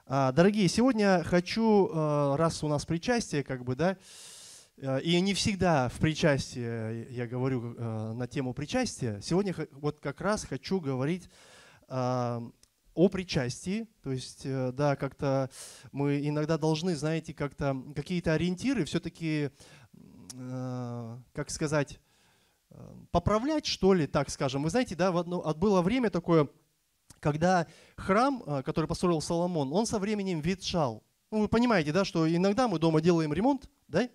Дорогие, сегодня хочу, раз у нас причастие, да, и не всегда в причастии я говорю на тему причастия, сегодня вот как раз хочу говорить о причастии, то есть, да, как-то мы иногда должны, знаете, как-то какие-то ориентиры все-таки, как сказать, поправлять, что ли, так скажем. Вы знаете, да, было время такое, когда храм, который построил Соломон, он со временем ветшал. Ну, вы понимаете, да, что иногда мы дома делаем ремонт, да,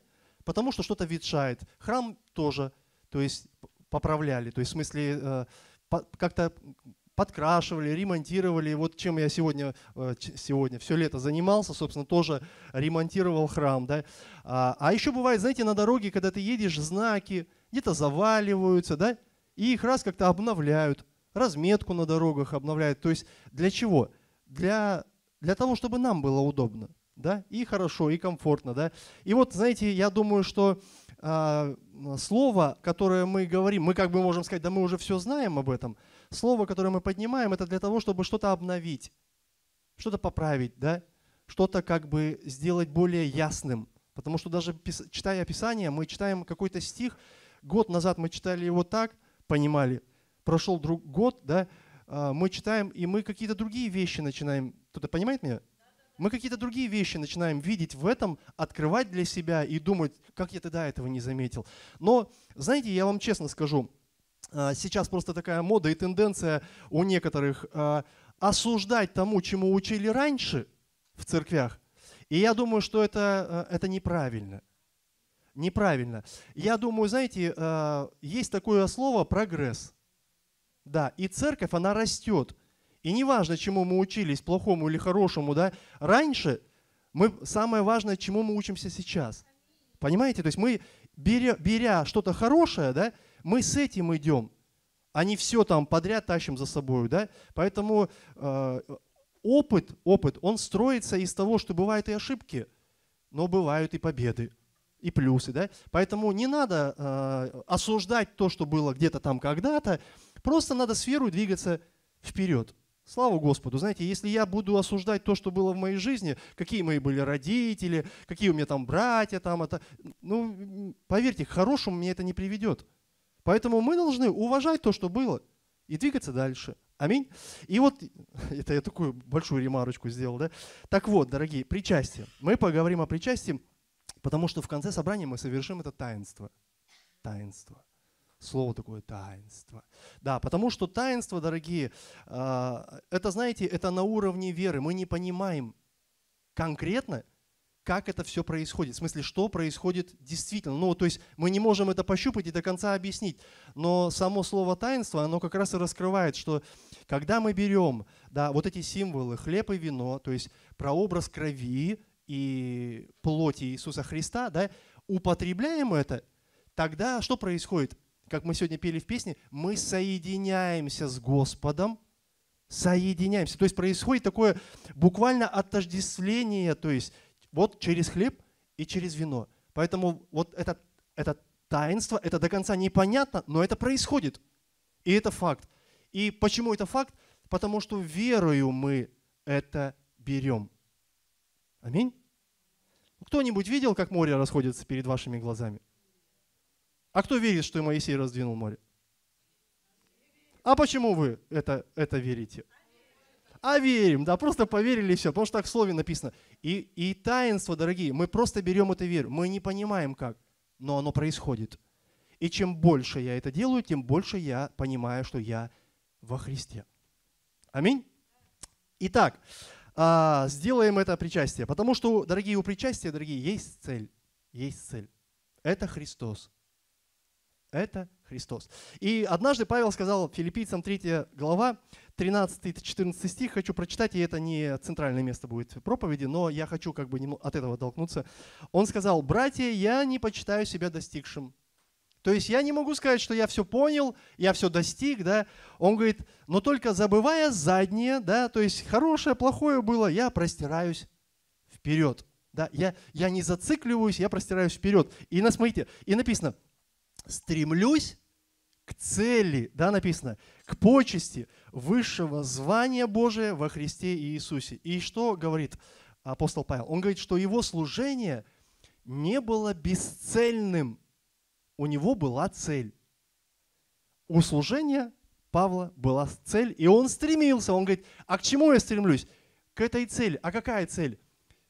потому что что-то ветшает. Храм тоже, то есть поправляли, то есть в смысле как-то подкрашивали, ремонтировали. Вот чем я сегодня все лето занимался, собственно, тоже ремонтировал храм, да. А еще бывает, знаете, на дороге, когда ты едешь, знаки где-то заваливаются, да, и их раз как-то обновляют. Разметку на дорогах обновляют. То есть для чего? Для того, чтобы нам было удобно, да, и хорошо, и комфортно, да. И вот, знаете, я думаю, что слово, которое мы говорим, мы как бы можем сказать, да мы уже все знаем об этом. Слово, которое мы поднимаем, это для того, чтобы что-то обновить, что-то поправить, да, что-то как бы сделать более ясным. Потому что даже читая Писание, мы читаем какой-то стих, год назад мы читали его так, понимали, прошел год, да, мы читаем, и мы какие-то другие вещи начинаем, кто-то понимает меня? Мы какие-то другие вещи начинаем видеть в этом, открывать для себя и думать, как я тогда этого не заметил. Но, знаете, я вам честно скажу, сейчас просто такая мода и тенденция у некоторых осуждать тому, чему учили раньше в церквях. И я думаю, что это неправильно. Неправильно. Я думаю, знаете, есть такое слово «прогресс». Да, и церковь, она растет. И неважно, чему мы учились, плохому или хорошему, да, раньше, самое важное, чему мы учимся сейчас. Понимаете? То есть мы, беря что-то хорошее, да, мы с этим идем, а не все там подряд тащим за собой, да. Поэтому опыт, он строится из того, что бывают и ошибки, но бывают и победы, и плюсы, да. Поэтому не надо осуждать то, что было где-то там когда-то, просто надо с верой двигаться вперед. Слава Господу. Знаете, если я буду осуждать то, что было в моей жизни, какие мои были родители, какие у меня там братья, ну, поверьте, к хорошему меня это не приведет. Поэтому мы должны уважать то, что было, и двигаться дальше. Аминь. И вот, это я такую большую ремарочку сделал, да? Так вот, дорогие, причастие. Мы поговорим о причастии, потому что в конце собрания мы совершим это таинство. Таинство. Слово такое таинство. Да, потому что таинство, дорогие, это, знаете, это на уровне веры. Мы не понимаем конкретно, как это все происходит. В смысле, что происходит действительно. Ну, то есть мы не можем это пощупать и до конца объяснить. Но само слово таинство, оно как раз и раскрывает, что когда мы берем, да, вот эти символы, хлеб и вино, то есть прообраз крови и плоти Иисуса Христа, да, употребляем это, тогда что происходит? Как мы сегодня пели в песне, мы соединяемся с Господом, соединяемся. То есть происходит такое буквально отождествление, то есть вот через хлеб и через вино. Поэтому вот это таинство, это до конца непонятно, но это происходит. И это факт. И почему это факт? Потому что верою мы это берем. Аминь. Кто-нибудь видел, как море расходится перед вашими глазами? А кто верит, что Моисей раздвинул море? А почему вы это верите? А верим, да, просто поверили и все, потому что так в слове написано. И таинство, дорогие, мы просто берем это веру. Мы не понимаем как, но оно происходит. И чем больше я это делаю, тем больше я понимаю, что я во Христе. Аминь. Итак, сделаем это причастие, потому что, дорогие, у причастия, дорогие, есть цель. Есть цель. Это Христос. Это Христос. И однажды Павел сказал Филиппийцам 3 глава, 13-14 стих, хочу прочитать, и это не центральное место будет в проповеди, но я хочу как бы от этого оттолкнуться. Он сказал: «Братья, я не почитаю себя достигшим». То есть я не могу сказать, что я все понял, я все достиг, да. Он говорит, но только забывая заднее, да, то есть хорошее, плохое было, я простираюсь вперед. Да, я не зацикливаюсь, я простираюсь вперед. И смотрите, и написано, стремлюсь к цели, да, написано, к почести высшего звания Божия во Христе Иисусе. И что говорит апостол Павел? Он говорит, что его служение не было бесцельным. У него была цель. У служения Павла была цель, и он стремился. Он говорит, а к чему я стремлюсь? К этой цели. А какая цель?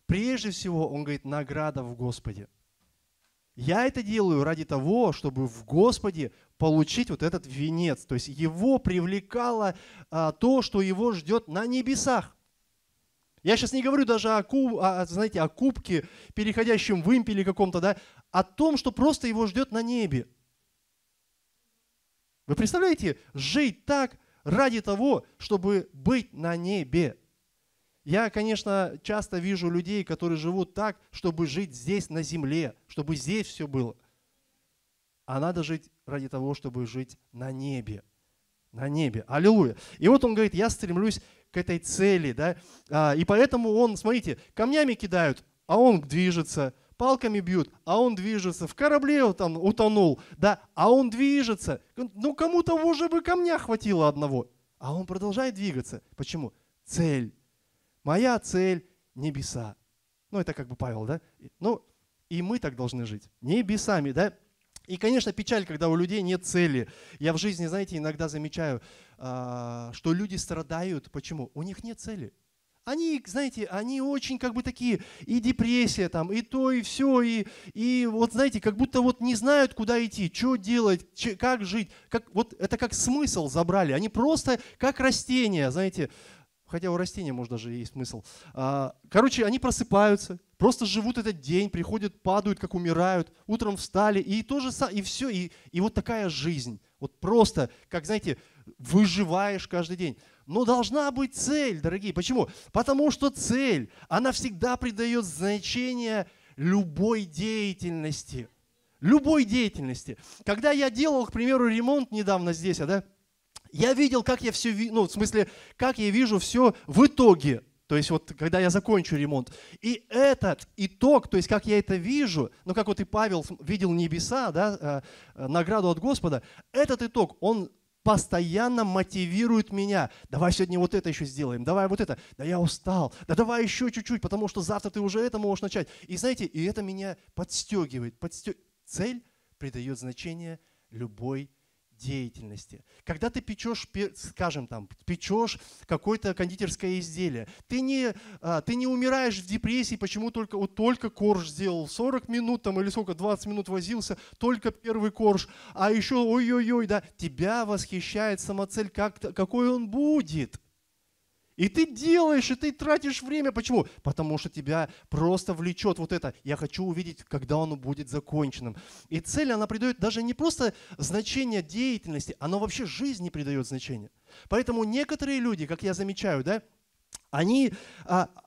Прежде всего, он говорит, награда в Господе. Я это делаю ради того, чтобы в Господе получить вот этот венец. То есть его привлекало то, что его ждет на небесах. Я сейчас не говорю даже о кубке, переходящем в вымпеле каком-то, да, о том, что просто его ждет на небе. Вы представляете, жить так ради того, чтобы быть на небе. Я, конечно, часто вижу людей, которые живут так, чтобы жить здесь, на земле, чтобы здесь все было. А надо жить ради того, чтобы жить на небе. На небе. Аллилуйя. И вот он говорит, я стремлюсь к этой цели. Да? И поэтому он, смотрите, камнями кидают, а он движется. Палками бьют, а он движется. В корабле там утонул, да, а он движется. Ну, кому-то уже бы камня хватило одного. А он продолжает двигаться. Почему? Цель. Моя цель – небеса. Ну, это как бы Павел, да? Ну, и мы так должны жить. Небесами, да? И, конечно, печаль, когда у людей нет цели. Я в жизни, знаете, иногда замечаю, что люди страдают. Почему? У них нет цели. Они, знаете, они очень как бы такие, и депрессия там, и то, и все, и вот, знаете, как будто вот не знают, куда идти, что делать, как жить. Вот это как смысл забрали. Они просто как растения, знаете, хотя у растения, может, даже есть смысл. Короче, они просыпаются, просто живут этот день, приходят, падают, как умирают, утром встали, и то же самое, и все, и вот такая жизнь. Вот просто, как, знаете, выживаешь каждый день. Но должна быть цель, дорогие. Почему? Потому что цель, она всегда придает значение любой деятельности. Любой деятельности. Когда я делал, к примеру, ремонт недавно здесь, да, я видел, как я все, ну, в смысле, как я вижу все в итоге. То есть вот, когда я закончу ремонт. И этот итог, то есть как я это вижу, ну, как вот и Павел видел небеса, да, награду от Господа, этот итог, он постоянно мотивирует меня. Давай сегодня вот это еще сделаем, давай вот это. Да я устал, да давай еще чуть-чуть, потому что завтра ты уже это можешь начать. И знаете, и это меня подстегивает. Цель придает значение любой деятельности. Когда ты печешь, скажем, там, печешь какое-то кондитерское изделие, ты не умираешь в депрессии, почему только корж сделал, 40 минут там, или сколько, 20 минут возился, только первый корж, а еще ой-ой-ой, да, тебя восхищает сама цель, какой он будет. И ты делаешь, и ты тратишь время. Почему? Потому что тебя просто влечет вот это. Я хочу увидеть, когда оно будет законченным. И цель, она придает даже не просто значение деятельности, она вообще жизни придает значение. Поэтому некоторые люди, как я замечаю, да, они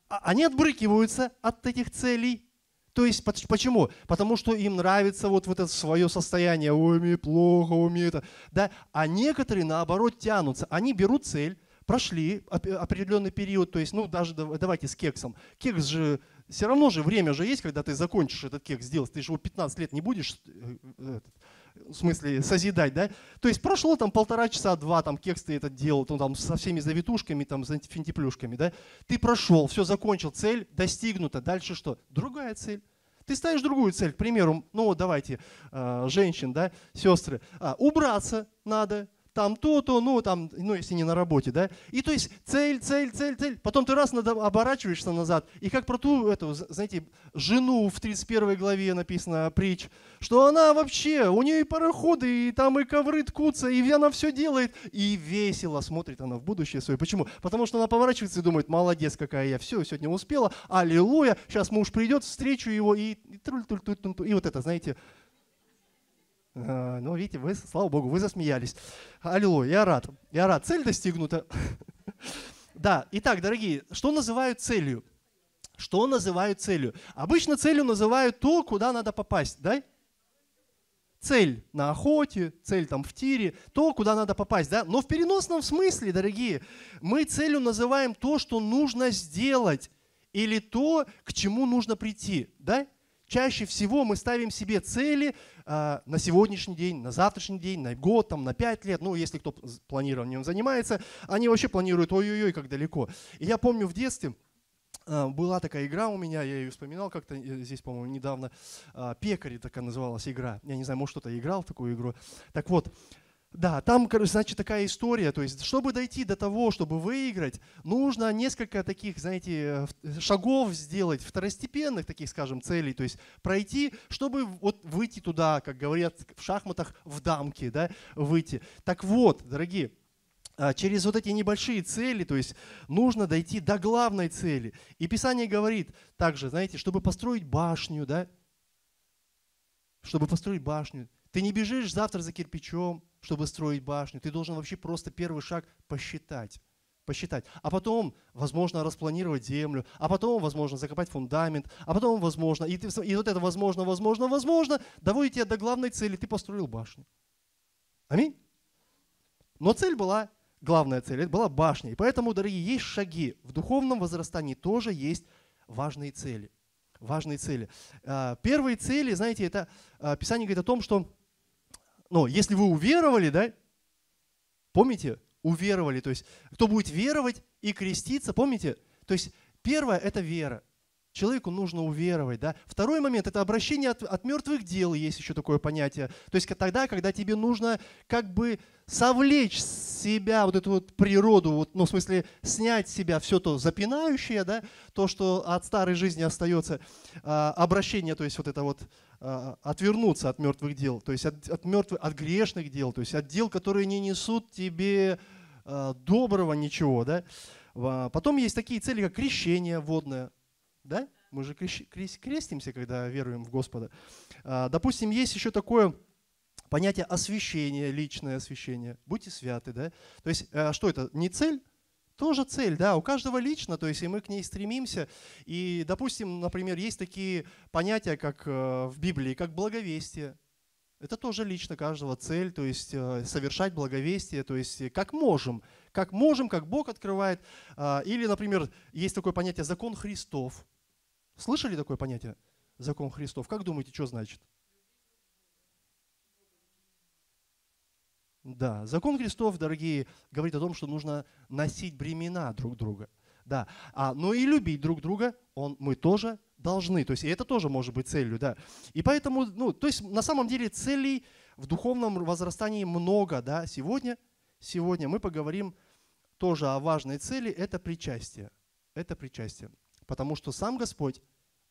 отбрыкиваются от этих целей. То есть почему? Потому что им нравится вот это свое состояние. Ой, мне плохо, ой, мне это. Да? А некоторые, наоборот, тянутся. Они берут цель, прошли определенный период, то есть, ну, даже давайте с кексом. Кекс же, все равно же время же есть, когда ты закончишь этот кекс делать. Ты же его 15 лет не будешь, в смысле, созидать, да? То есть прошло там 1,5 часа, 2, там кекс ты этот делал, там со всеми завитушками, там, с финтиплюшками, да? Ты прошел, все закончил, цель достигнута. Дальше что? Другая цель. Ты ставишь другую цель, к примеру, ну вот давайте, женщин, да, сестры, убраться надо. Там то-то, ну, если не на работе, да. И то есть цель. Потом ты раз оборачиваешься назад. И как про ту, знаете, жену в 31 главе написано притч, что она вообще, у нее и пароходы, и там и ковры ткутся, и она все делает. И весело смотрит она в будущее свое. Почему? Потому что она поворачивается и думает, молодец какая я, все, сегодня успела, аллилуйя, сейчас муж придет, встречу его, и вот это, знаете. Ну, видите, вы, слава Богу, вы засмеялись. Аллилуйя, я рад. Цель достигнута. Да, итак, дорогие, что называют целью? Что называют целью? Обычно целью называют то, куда надо попасть, да? Цель на охоте, цель там в тире, то, куда надо попасть, да? Но в переносном смысле, дорогие, мы целью называем то, что нужно сделать, или то, к чему нужно прийти, да? чаще всего мы ставим себе цели на сегодняшний день, на завтрашний день, на год, там, на 5 лет. Ну, если кто планированием занимается, они вообще планируют ой-ой-ой, как далеко. И я помню в детстве, была такая игра у меня, я ее вспоминал как-то здесь, по-моему, недавно. «Пекари» такая называлась игра. Я не знаю, может, кто-то играл в такую игру. Так вот, да, там, значит, такая история. То есть, чтобы дойти до того, чтобы выиграть, нужно несколько таких, знаете, шагов сделать, второстепенных таких, скажем, целей. То есть, пройти, чтобы вот выйти туда, как говорят в шахматах, в дамки, да, выйти. Так вот, дорогие, через вот эти небольшие цели, то есть нужно дойти до главной цели. И Писание говорит также, знаете, чтобы построить башню, да, чтобы построить башню. Ты не бежишь завтра за кирпичом, чтобы строить башню. Ты должен вообще просто первый шаг посчитать. А потом, возможно, распланировать землю, а потом, возможно, закопать фундамент, а потом, возможно, и вот это возможно, доводит тебя до главной цели, ты построил башню. Аминь. Но цель была, главная цель, это была башня. И поэтому, дорогие, есть шаги. В духовном возрастании тоже есть важные цели. Важные цели. Первые цели, знаете, это Писание говорит о том, что, ну, если вы уверовали, да, помните, уверовали, то есть кто будет веровать и креститься, помните? То есть первое – это вера. Человеку нужно уверовать. Да? Второй момент – это обращение от мертвых дел, есть еще такое понятие. То есть тогда, когда тебе нужно как бы совлечь с себя вот эту вот природу, вот, ну, в смысле снять с себя все то запинающее, да? То, что от старой жизни остается, обращение, то есть вот это вот отвернуться от мертвых дел, то есть от грешных дел, то есть от дел, которые не несут тебе доброго ничего. Да? Потом есть такие цели, как крещение водное. Да? Мы же крестимся, когда веруем в Господа. Допустим, есть еще такое понятие освящения, личное освящение. Будьте святы, да? То есть, что это? Не цель? Тоже цель, да, у каждого лично, то есть и мы к ней стремимся. И, допустим, например, есть такие понятия, как в Библии, как благовестие. Это тоже лично каждого цель, то есть совершать благовестие, то есть как можем, как Бог открывает. Или, например, есть такое понятие закон Христов. Слышали такое понятие? Закон Христов. Как думаете, что значит? Да, закон Христов, дорогие, говорит о том, что нужно носить бремена друг друга. Да, но и любить друг друга мы тоже должны. То есть и это тоже может быть целью, да. И поэтому, ну, то есть на самом деле целей в духовном возрастании много, да. Сегодня мы поговорим тоже о важной цели, это причастие. Это причастие. Потому что сам Господь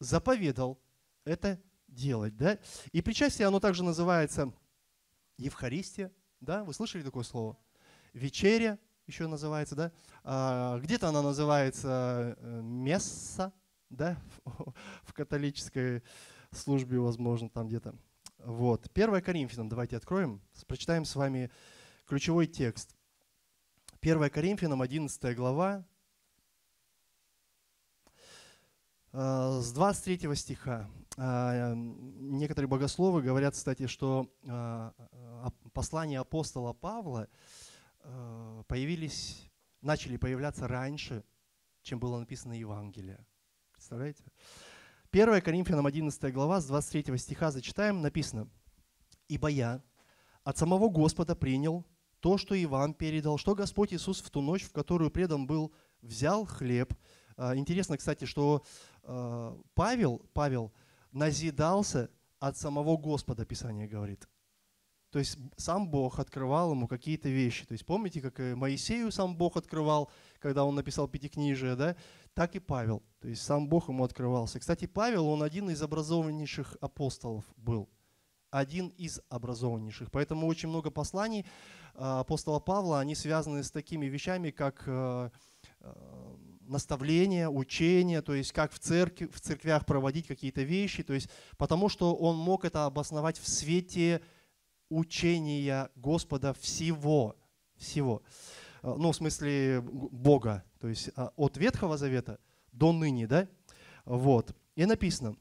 заповедал это делать. Да? И причастие, оно также называется Евхаристия. Да? Вы слышали такое слово? Вечеря еще называется. Да? Где-то она называется месса, да? В католической службе, возможно, там где-то. Вот. 1 Коринфянам давайте откроем, прочитаем с вами ключевой текст. 1 Коринфянам, 11 глава, с 23 стиха. Некоторые богословы говорят, кстати, что послания апостола Павла начали появляться раньше, чем было написано Евангелие. Представляете? 1 Коринфянам 11 глава, с 23 стиха зачитаем, написано: «Ибо я от самого Господа принял то, что и вам передал, что Господь Иисус в ту ночь, в которую предан был, взял хлеб». Интересно, кстати, что Павел назидался от самого Господа, Писание говорит. То есть сам Бог открывал ему какие-то вещи. То есть помните, как и Моисею сам Бог открывал, когда он написал Пятикнижие, да? Так и Павел. То есть сам Бог ему открывался. Кстати, Павел, он один из образованнейших апостолов был. Один из образованнейших. Поэтому очень много посланий апостола Павла, они связаны с такими вещами, как наставление, учение, то есть как в церквях проводить какие-то вещи, то есть потому что он мог это обосновать в свете учения Господа всего, ну, в смысле Бога, то есть от Ветхого Завета до ныне, да, вот, и написано,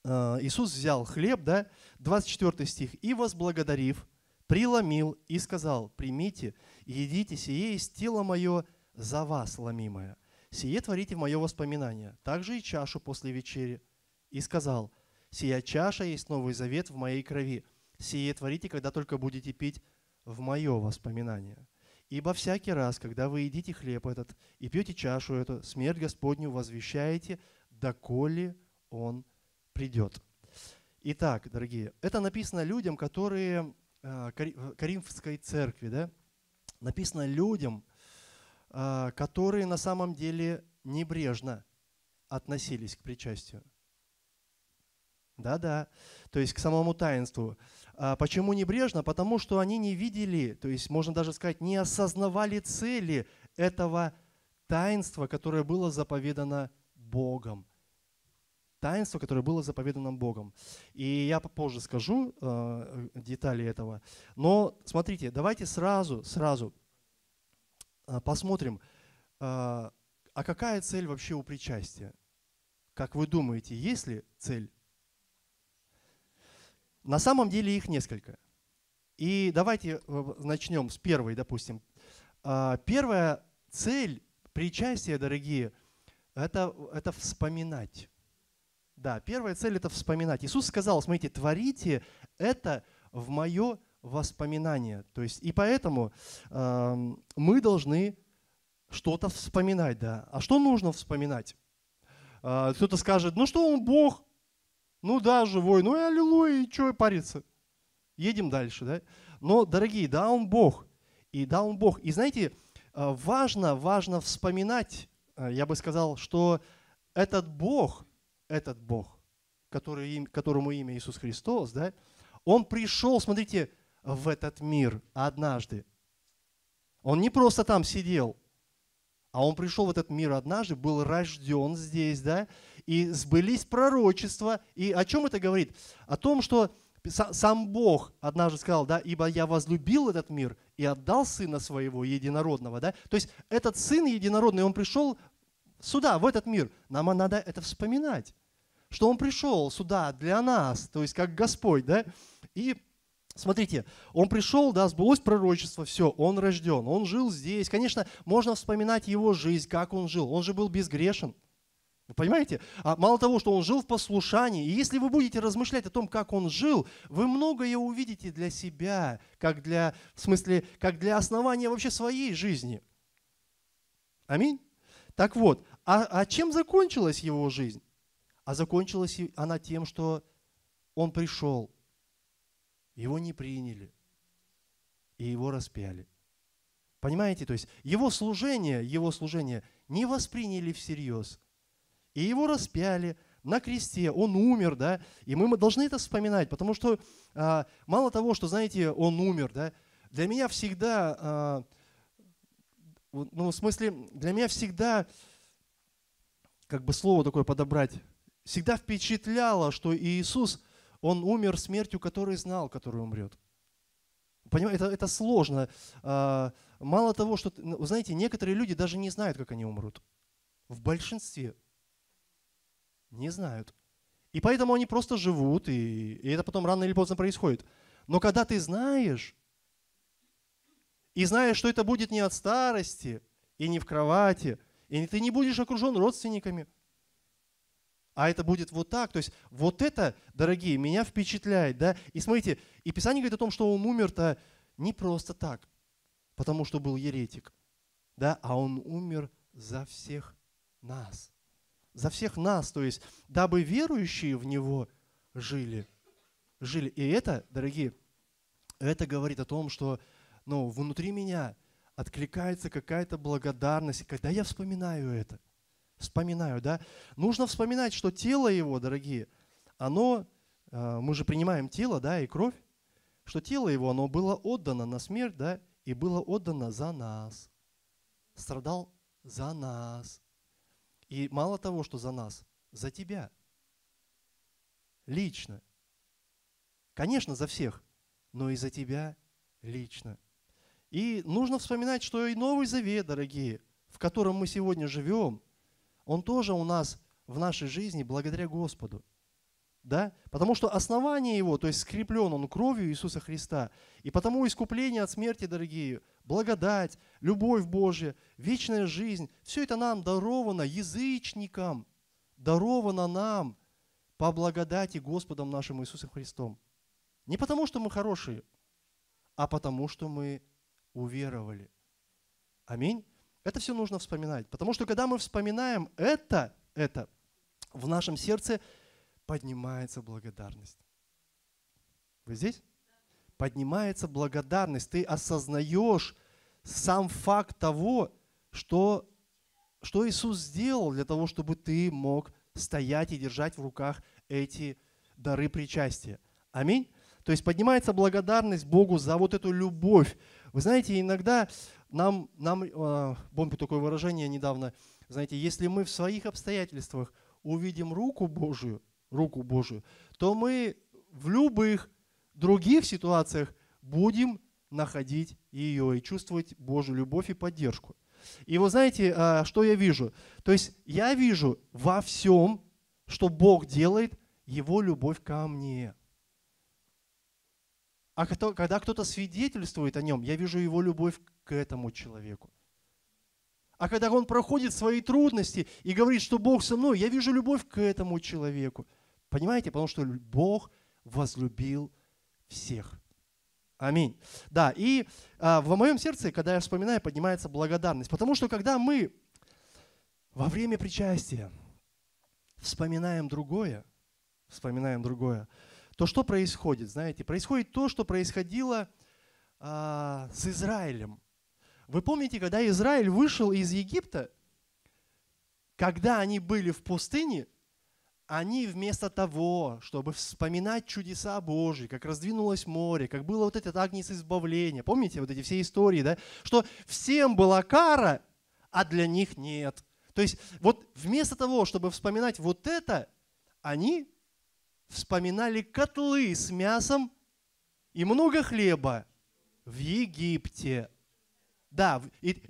Иисус взял хлеб, да, 24 стих, и возблагодарив, преломил и сказал: примите, едите, сие есть тело мое за вас ломимое. Сие творите в мое воспоминание. Также и чашу после вечери. И сказал: Сия чаша есть новый завет в моей крови. Сие творите, когда только будете пить в мое воспоминание. Ибо всякий раз, когда вы едите хлеб этот и пьете чашу эту, смерть Господню возвещаете, доколе Он придет». Итак, дорогие, это написано людям, которые Коринфской церкви, да? Написано людям, которые на самом деле небрежно относились к причастию. Да-да, то есть к самому таинству. Почему небрежно? Потому что они не видели, то есть можно даже сказать, не осознавали цели этого таинства, которое было заповедано Богом. Таинство, которое было заповедано Богом. И я попозже скажу детали этого. Но смотрите, давайте сразу посмотрим, а какая цель вообще у причастия? Как вы думаете, есть ли цель? На самом деле их несколько. И давайте начнем с первой, допустим. Первая цель причастия, дорогие, это вспоминать. Да, первая цель – это вспоминать. Иисус сказал, смотрите, творите это в мое воспоминание. То есть, и поэтому мы должны что-то вспоминать. Да. А что нужно вспоминать? Кто-то скажет, ну что он Бог? Ну да, живой, ну и аллилуйя, и что париться? Едем дальше, да? Но, дорогие, да, он Бог. И да, он Бог. И знаете, важно вспоминать, я бы сказал, что этот Бог, которому имя Иисус Христос, да, Он пришел, смотрите, в этот мир однажды. Он не просто там сидел, а Он пришел в этот мир однажды, был рожден здесь, да, и сбылись пророчества. И о чем это говорит? О том, что сам Бог однажды сказал, да, «Ибо я возлюбил этот мир и отдал Сына Своего единородного». Да? То есть этот Сын единородный, Он пришел сюда, в этот мир. Нам надо это вспоминать, что Он пришел сюда для нас, то есть как Господь. Да? И смотрите, Он пришел, да, сбылось пророчество, все, Он рожден, Он жил здесь. Конечно, можно вспоминать Его жизнь, как Он жил. Он же был безгрешен. Вы понимаете? А мало того, что Он жил в послушании, и если вы будете размышлять о том, как Он жил, вы многое увидите для себя, как для основания вообще своей жизни. Аминь? Так вот, а чем закончилась Его жизнь? А закончилась она тем, что Он пришел, Его не приняли, и Его распяли. Понимаете? То есть Его служение не восприняли всерьез. И Его распяли на кресте, Он умер, да, и мы должны это вспоминать, потому что мало того, что, знаете, Он умер, да, для меня всегда, как бы слово такое подобрать, всегда впечатляло, что Иисус, Он умер смертью, которую знал, который умрет. Понимаете, это сложно. Мало того, что, знаете, некоторые люди даже не знают, как они умрут. В большинстве не знают. И поэтому они просто живут, и это потом рано или поздно происходит. Но когда ты знаешь, и знаешь, что это будет не от старости, и не в кровати, и ты не будешь окружен родственниками, а это будет вот так. То есть вот это, дорогие, меня впечатляет. Да? И смотрите, и Писание говорит о том, что Он умер-то не просто так, потому что был еретик, да? А Он умер за всех нас. За всех нас, то есть, дабы верующие в Него жили. И это, дорогие, это говорит о том, что внутри меня откликается какая-то благодарность. И когда я вспоминаю, да, нужно вспоминать, что тело Его, дорогие, мы же принимаем тело, да, и кровь, что тело Его, оно было отдано на смерть, да, и было отдано за нас. Страдал за нас. И мало того, что за нас, за тебя. Лично. Конечно, за всех, но и за тебя лично. И нужно вспоминать, что и Новый Завет, дорогие, в котором мы сегодня живем, он тоже у нас в нашей жизни благодаря Господу. Да? Потому что основание его, то есть скреплен он кровью Иисуса Христа. И потому искупление от смерти, дорогие, благодать, любовь Божья, вечная жизнь, все это нам даровано язычникам, даровано нам по благодати Господом нашим Иисусом Христом. Не потому, что мы хорошие, а потому, что мы уверовали. Аминь. Это все нужно вспоминать. Потому что когда мы вспоминаем это в нашем сердце поднимается благодарность. Вы здесь? Поднимается благодарность. Ты осознаешь сам факт того, что Иисус сделал для того, чтобы ты мог стоять и держать в руках эти дары причастия. Аминь. То есть поднимается благодарность Богу за вот эту любовь. Вы знаете, иногда помню такое выражение недавно, знаете, если мы в своих обстоятельствах увидим руку Божию, то мы в любых других ситуациях будем находить ее и чувствовать Божью любовь и поддержку. И вы знаете, что я вижу? То есть я вижу во всем, что Бог делает, Его любовь ко мне. А когда кто-то свидетельствует о нем, я вижу его любовь к этому человеку. А когда он проходит свои трудности и говорит, что Бог со мной, я вижу любовь к этому человеку. Понимаете? Потому что Бог возлюбил всех. Аминь. Да, и в моем сердце, когда я вспоминаю, поднимается благодарность. Потому что когда мы во время причастия вспоминаем другое, то что происходит? Знаете, происходит то, что происходило с Израилем. Вы помните, когда Израиль вышел из Египта, когда они были в пустыне, они вместо того, чтобы вспоминать чудеса Божьи, как раздвинулось море, как было вот этот агнец избавления, помните вот эти все истории, да? Что всем была кара, а для них нет. То есть вот вместо того, чтобы вспоминать вот это, они вспоминали котлы с мясом и много хлеба в Египте. Да, и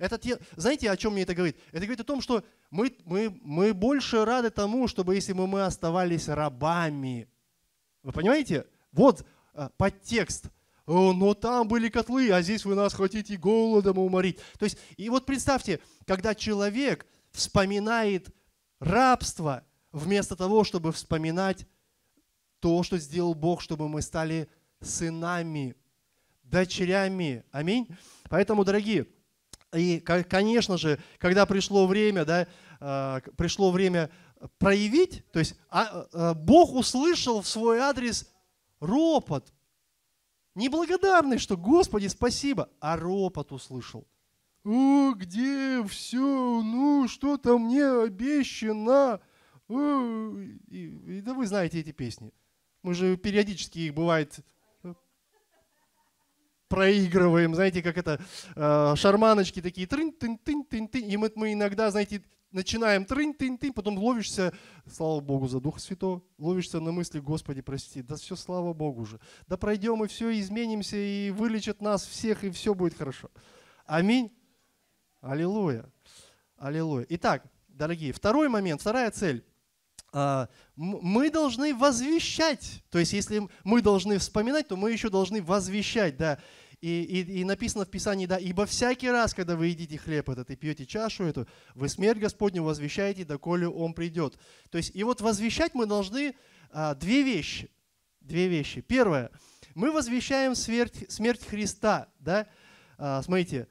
знаете, о чем мне это говорит? Это говорит о том, что мы больше рады тому, чтобы если мы оставались рабами. Вы понимаете? Вот подтекст. Но там были котлы, а здесь вы нас хотите голодом уморить. То есть, и вот представьте, когда человек вспоминает рабство, вместо того, чтобы вспоминать то, что сделал Бог, чтобы мы стали сынами, дочерями. Аминь. Поэтому, дорогие, и, конечно же, когда пришло время, проявить, то есть Бог услышал в свой адрес ропот. Не благодарность, что Господи, спасибо, а ропот услышал. О, где все? Ну, что-то мне обещано. Да вы знаете эти песни. Мы же периодически их, бывает, проигрываем, знаете, как это, шарманочки такие, трын-тын-тын-тын-тын, и мы иногда, знаете, начинаем трын-тын-тын, потом ловишься, слава Богу за Духа Святого, ловишься на мысли, Господи, прости, да все, слава Богу же, да пройдем и все, изменимся, и вылечат нас всех, и все будет хорошо. Аминь. Аллилуйя. Аллилуйя. Итак, дорогие, второй момент, вторая цель. Мы должны возвещать, то есть если мы должны вспоминать, то мы еще должны возвещать, да, и написано в Писании, да, ибо всякий раз, когда вы едите хлеб этот и пьете чашу эту, вы смерть Господню возвещаете, доколе Он придет. То есть и вот возвещать мы должны две вещи. Первое, мы возвещаем смерть Христа, да, смотрите,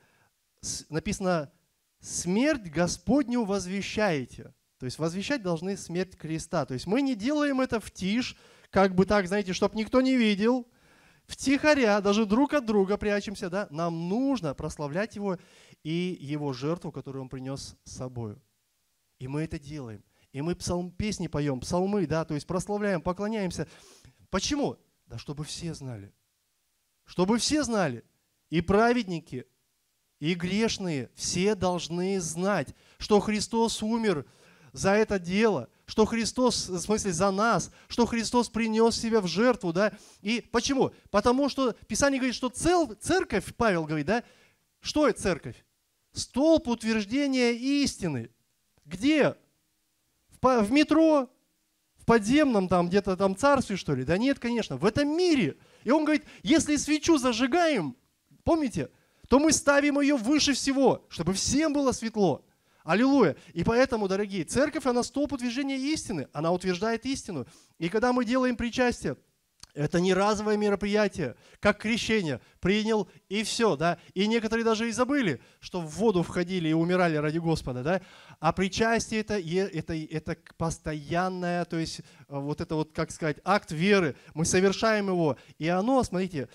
написано, смерть Господню возвещаете. То есть возвещать должны смерть креста. То есть мы не делаем это в тишь, как бы так, знаете, чтобы никто не видел, втихаря, даже друг от друга прячемся. Да? Нам нужно прославлять Его и Его жертву, которую Он принес с собой. И мы это делаем. И мы песни поем, псалмы, да, то есть прославляем, поклоняемся. Почему? Да чтобы все знали. Чтобы все знали. И праведники, и грешные, все должны знать, что Христос умер за это дело, что Христос, в смысле за нас, что Христос принес себя в жертву, да, и почему? Потому что Писание говорит, что церковь, Павел говорит, да, что это церковь? Столб утверждения истины. Где? В метро, в подземном там, где-то там царстве, что ли? Да нет, конечно, в этом мире. И он говорит, если свечу зажигаем, помните, то мы ставим ее выше всего, чтобы всем было светло. Аллилуйя. И поэтому, дорогие, церковь, она столб утверждения истины, она утверждает истину. И когда мы делаем причастие, это не разовое мероприятие, как крещение. Принял и все, да. И некоторые даже и забыли, что в воду входили и умирали ради Господа, да. А причастие это постоянное, то есть вот это вот, как сказать, акт веры. Мы совершаем его. И оно, смотрите,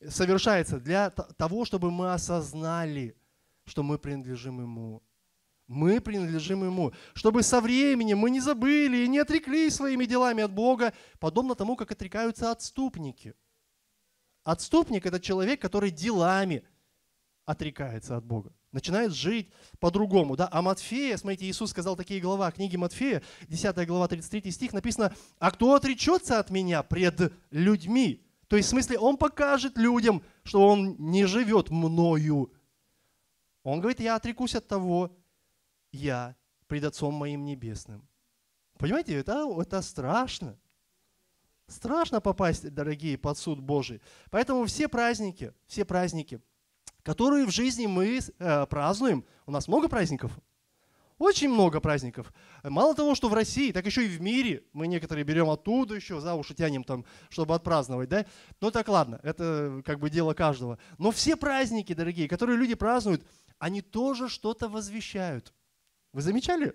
совершается для того, чтобы мы осознали, что мы принадлежим Ему. Мы принадлежим Ему. Чтобы со временем мы не забыли и не отреклись своими делами от Бога, подобно тому, как отрекаются отступники. Отступник – это человек, который делами отрекается от Бога. Начинает жить по-другому. Да? А Матфея, смотрите, Иисус сказал такие глава, книги Матфея, 10 глава, 33 стих, написано: «А кто отречется от Меня пред людьми?» То есть, в смысле, Он покажет людям, что Он не живет Мною. Он говорит: «Я отрекусь от того, я пред Отцом Моим Небесным». Понимаете, это страшно. Страшно попасть, дорогие, под суд Божий. Поэтому все праздники, которые в жизни мы празднуем, у нас много праздников, очень много праздников. Мало того, что в России, так еще и в мире. Мы некоторые берем оттуда еще, за уши тянем там, чтобы отпраздновать, да? Ну так ладно, это как бы дело каждого. Но все праздники, дорогие, которые люди празднуют, они тоже что-то возвещают. Вы замечали?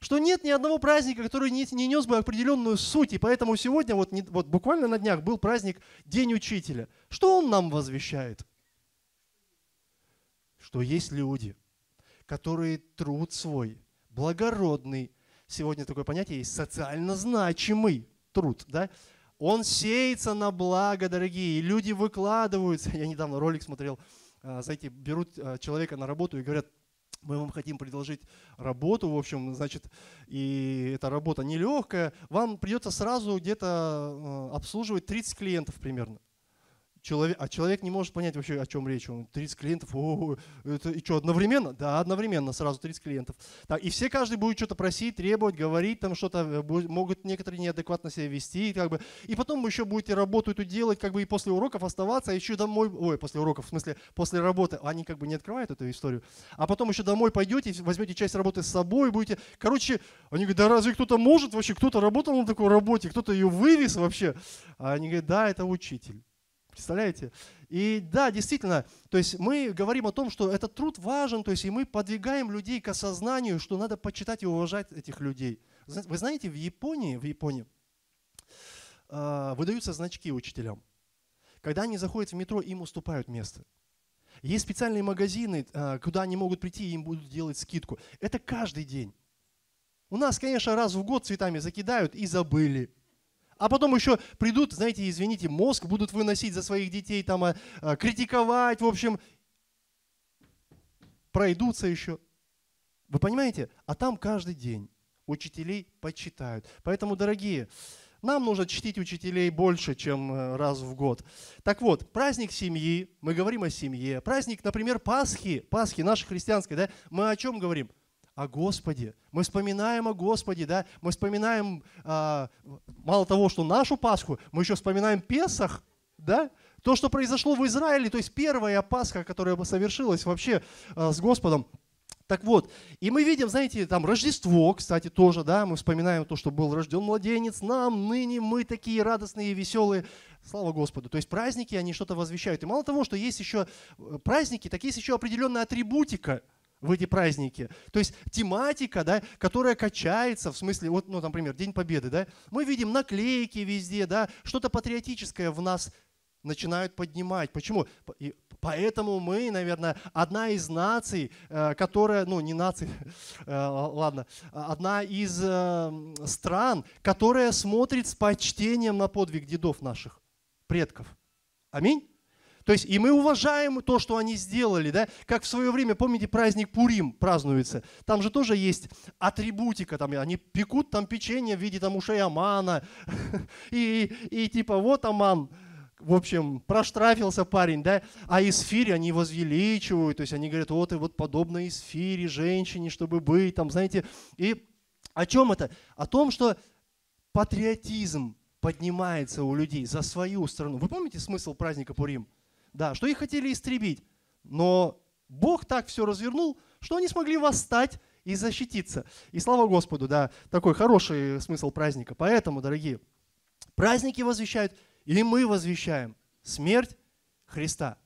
Что нет ни одного праздника, который не нес бы определенную суть. И поэтому сегодня, вот буквально на днях был праздник День Учителя. Что он нам возвещает? Что есть люди, которые труд свой, благородный, сегодня такое понятие есть, социально значимый труд, да? Он сеется на благо, дорогие, и люди выкладываются. Я недавно ролик смотрел, знаете, берут человека на работу и говорят: мы вам хотим предложить работу, в общем, значит, и эта работа нелегкая, вам придется сразу где-то обслуживать 30 клиентов примерно. А человек не может понять вообще, о чем речь. Он 30 клиентов, это и что, одновременно? Да, одновременно, сразу 30 клиентов. Так, и все, каждый будет что-то просить, требовать, говорить, там что-то, могут некоторые неадекватно себя вести, как бы. И потом вы еще будете работу эту делать, как бы и после уроков оставаться, а еще домой, после уроков, в смысле, после работы, они как бы не открывают эту историю. А потом еще домой пойдете, возьмете часть работы с собой, будете, короче, они говорят: да разве кто-то может вообще, кто-то работал на такой работе, кто-то ее вывез вообще? А они говорят: да, это учитель. Представляете? И да, действительно, то есть мы говорим о том, что этот труд важен, то есть и мы подвигаем людей к осознанию, что надо почитать и уважать этих людей. Вы знаете, в Японии выдаются значки учителям. Когда они заходят в метро, им уступают место. Есть специальные магазины, куда они могут прийти, и им будут делать скидку. Это каждый день. У нас, конечно, раз в год цветами закидают и забыли. А потом еще придут, знаете, извините, мозг будут выносить за своих детей, там, критиковать, в общем, пройдутся еще. Вы понимаете? А там каждый день учителей почитают. Поэтому, дорогие, нам нужно чтить учителей больше, чем раз в год. Так вот, праздник семьи, мы говорим о семье. Праздник, например, Пасхи нашей христианской, да, мы о чем говорим? О Господе. Мы вспоминаем о Господе, да? Мы вспоминаем, мало того, что нашу Пасху, мы еще вспоминаем Песах, да? То, что произошло в Израиле, то есть первая Пасха, которая совершилась вообще с Господом. Так вот, и мы видим, знаете, там Рождество, кстати, тоже, да, мы вспоминаем то, что был рожден младенец, нам ныне мы такие радостные и веселые. Слава Господу. То есть праздники, они что-то возвещают. И мало того, что есть еще праздники, так есть еще определенная атрибутика в эти праздники. То есть тематика, да, которая качается, в смысле, вот, ну, например, День Победы, да, мы видим наклейки везде, да, что-то патриотическое в нас начинают поднимать. Почему? И поэтому мы, наверное, одна из наций, которая, ну, не наций, ладно, одна из стран, которая смотрит с почтением на подвиг дедов наших, предков. Аминь. То есть и мы уважаем то, что они сделали, да? Как в свое время, помните, праздник Пурим празднуется. Там же тоже есть атрибутика, там они пекут там печенье в виде там ушей Амана. И типа вот Аман, в общем, проштрафился парень, да? А Исфирь они возвеличивают, то есть они говорят: вот и вот подобно Исфире, женщине, чтобы быть, там, знаете. И о чем это? О том, что патриотизм поднимается у людей за свою страну. Вы помните смысл праздника Пурим? Да, что их хотели истребить, но Бог так все развернул, что они смогли восстать и защититься. И слава Господу, да, такой хороший смысл праздника. Поэтому, дорогие, праздники возвещают, или мы возвещаем смерть Христа,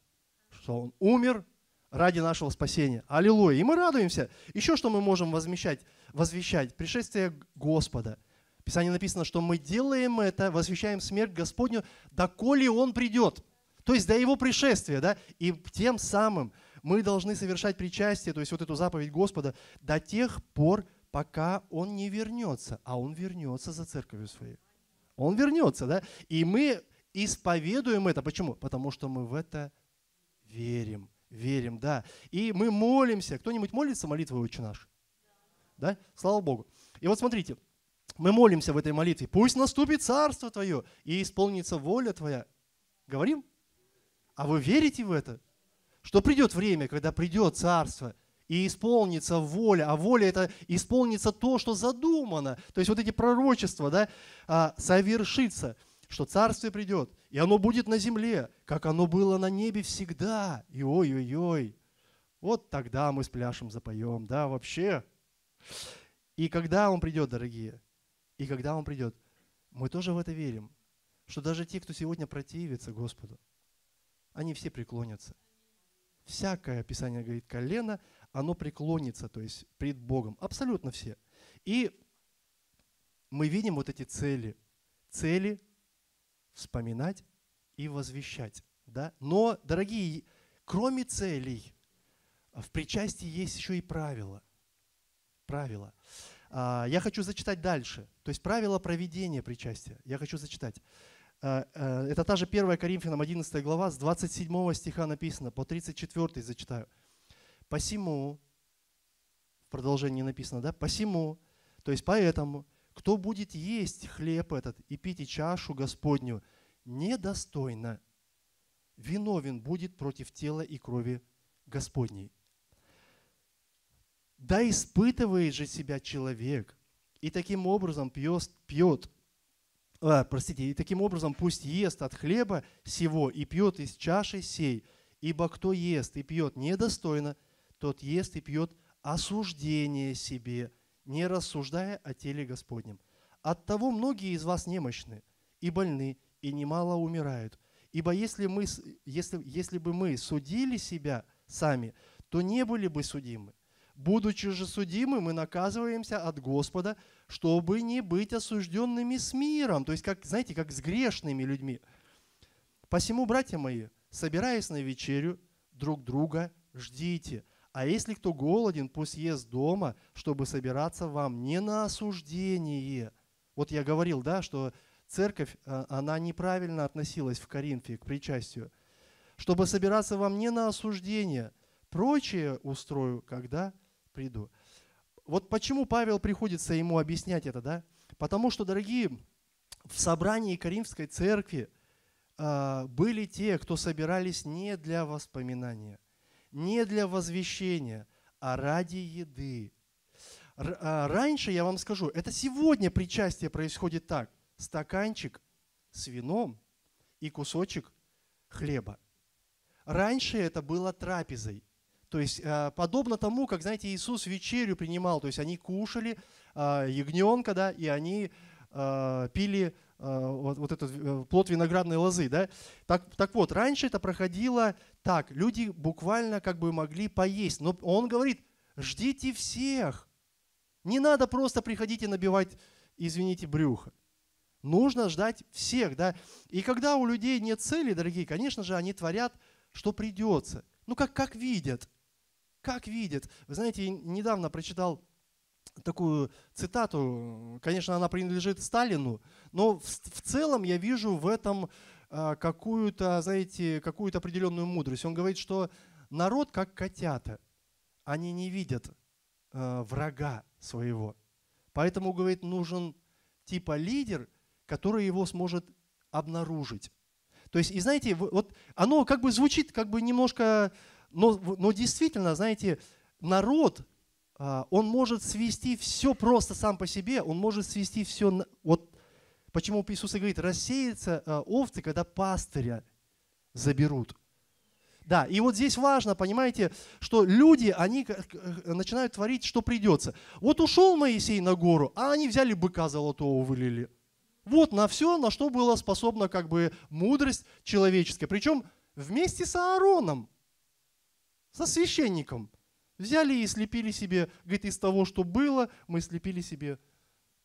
что Он умер ради нашего спасения. Аллилуйя. И мы радуемся. Еще что мы можем возвещать? Пришествие Господа. В Писании написано, что мы делаем это, возвещаем смерть Господню, доколе Он придет. То есть до Его пришествия, да? И тем самым мы должны совершать причастие, то есть вот эту заповедь Господа, до тех пор, пока Он не вернется. А Он вернется за церковью своей. Он вернется, да? И мы исповедуем это. Почему? Потому что мы в это верим. Верим, да. И мы молимся. Кто-нибудь молится молитвой «Отче наш»? Да? Слава Богу. И вот смотрите, мы молимся в этой молитве. Пусть наступит царство Твое и исполнится воля Твоя. Говорим? А вы верите в это? Что придет время, когда придет царство и исполнится воля, а воля это исполнится то, что задумано. То есть вот эти пророчества, да, совершится, что царствие придет, и оно будет на земле, как оно было на небе всегда. И ой-ой-ой, вот тогда мы спляшем, запоем, да, вообще. И когда Он придет, дорогие, и когда Он придет, мы тоже в это верим, что даже те, кто сегодня противится Господу, они все преклонятся. Всякое, Писание говорит, колено, оно преклонится, то есть пред Богом. Абсолютно все. И мы видим вот эти цели. Цели вспоминать и возвещать. Да? Но, дорогие, кроме целей, в причастии есть еще и правила. Правила. Я хочу зачитать дальше. То есть правила проведения причастия. Я хочу зачитать. Это та же 1 Коринфянам 11 глава, с 27 стиха написано, по 34 зачитаю. «Посему», в продолжении написано, да, «посему», то есть поэтому, кто будет есть хлеб этот и пить и чашу Господню недостойно, виновен будет против тела и крови Господней. Да испытывает же себя человек, и таким образом и таким образом пусть ест от хлеба сего и пьет из чаши сей, ибо кто ест и пьет недостойно, тот ест и пьет осуждение себе, не рассуждая о теле Господнем. Оттого многие из вас немощны и больны, и немало умирают. Ибо если бы мы судили себя сами, то не были бы судимы. Будучи же судимы, мы наказываемся от Господа, чтобы не быть осужденными с миром. То есть, знаете, как с грешными людьми. Посему, братья мои, собираясь на вечерю, друг друга ждите. А если кто голоден, пусть ест дома, чтобы собираться вам не на осуждение. Вот я говорил, да, что церковь, она неправильно относилась в Коринфе к причастию. Чтобы собираться вам не на осуждение. Прочее устрою, когда приду. Вот почему Павел приходится ему объяснять это, да? Потому что, дорогие, в собрании Коринфской церкви были те, кто собирались не для воспоминания, не для возвещения, а ради еды. Раньше, я вам скажу, это сегодня причастие происходит так. Стаканчик с вином и кусочек хлеба. Раньше это было трапезой. То есть подобно тому, как, знаете, Иисус вечерю принимал, то есть они кушали ягненка, да, и они пили вот этот плод виноградной лозы. Да. Так вот, раньше это проходило так, люди буквально как бы могли поесть, но он говорит, ждите всех, не надо просто приходить и набивать, извините, брюхо. Нужно ждать всех, да. И когда у людей нет цели, дорогие, конечно же, они творят, что придется. Ну, как видят. Как видят. Вы знаете, недавно прочитал такую цитату, конечно, она принадлежит Сталину, но в целом я вижу в этом какую-то, знаете, какую-то определенную мудрость. Он говорит, что народ как котята, они не видят врага своего. Поэтому, говорит, нужен типа лидер, который его сможет обнаружить. То есть, и знаете, вот оно как бы звучит как бы немножко, но действительно, знаете, народ, он может свести все просто сам по себе, он может свести все, вот почему Иисус и говорит, рассеются овцы, когда пастыря заберут. Да, и вот здесь важно, понимаете, что люди, они начинают творить, что придется. Вот ушел Моисей на гору, а они взяли быка золотого, вылили. Вот на все, на что была способна как бы мудрость человеческая. Причем вместе с Аароном, со священником. Взяли и слепили себе, говорит, из того, что было, мы слепили себе